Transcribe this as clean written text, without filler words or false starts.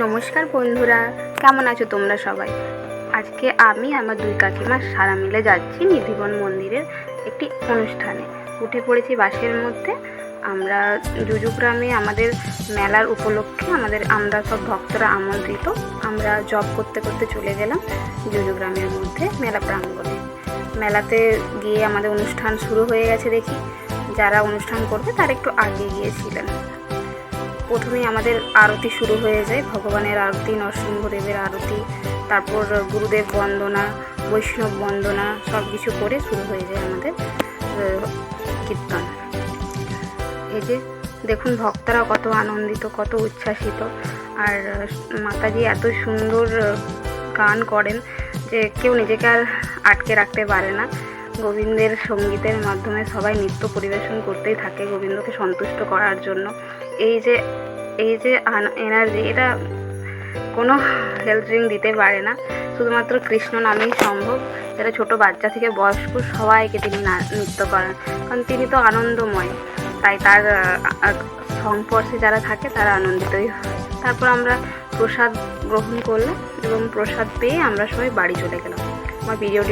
নমস্কার বন্ধুরা, কেমন আছো তোমরা সবাই? আজকে আমি আমার দুই কাকিমা সারা মিলে যাচ্ছি নিধিবন মন্দিরের একটি অনুষ্ঠানে। উঠে পড়েছি বাসের মধ্যে। আমরা জুজুগ্রামে আমাদের মেলার উপলক্ষে আমরা সব ভক্তরা আমন্ত্রিত। আমরা জব করতে করতে চলে গেলাম জুজুগ্রামের মধ্যে মেলা প্রাঙ্গণে। মেলাতে গিয়ে আমাদের অনুষ্ঠান শুরু হয়ে গেছে দেখি। যারা অনুষ্ঠান করবে তার একটু আগে গিয়েছিলেন। প্রথমেই আমাদের আরতি শুরু হয়ে যায়, ভগবানের আরতি, নরসিংহদেবের আরতি, তারপর গুরুদেব বন্দনা, বৈষ্ণব বন্দনা সব কিছু করে শুরু হয়ে যায় আমাদের কীর্তন। এই যে দেখুন ভক্তরা কত আনন্দিত, কত উচ্ছ্বাসিত। আর মাতাজি এত সুন্দর গান করেন যে কেউ নিজেকে আর আটকে রাখতে পারে না। গোবিন্দের সঙ্গীতের মাধ্যমে সবাই নৃত্য পরিবেশন করতেই থাকে গোবিন্দকে সন্তুষ্ট করার জন্য। এই যে এনার্জি, এটা কোনো হেলথ ড্রিঙ্ক দিতে পারে না, শুধুমাত্র কৃষ্ণ নামেই সম্ভব। যারা ছোট বাচ্চা থেকে বয়স্ক সবাইকে তিনি নৃত্য করেন, কারণ তিনি তো আনন্দময়। তাই তার সংস্পর্শে যারা থাকে তারা আনন্দিতই হয়। তারপর আমরা প্রসাদ গ্রহণ করলাম এবং প্রসাদ পেয়ে আমরা সবাই বাড়ি চলে গেলাম। আমার ভিডিওটি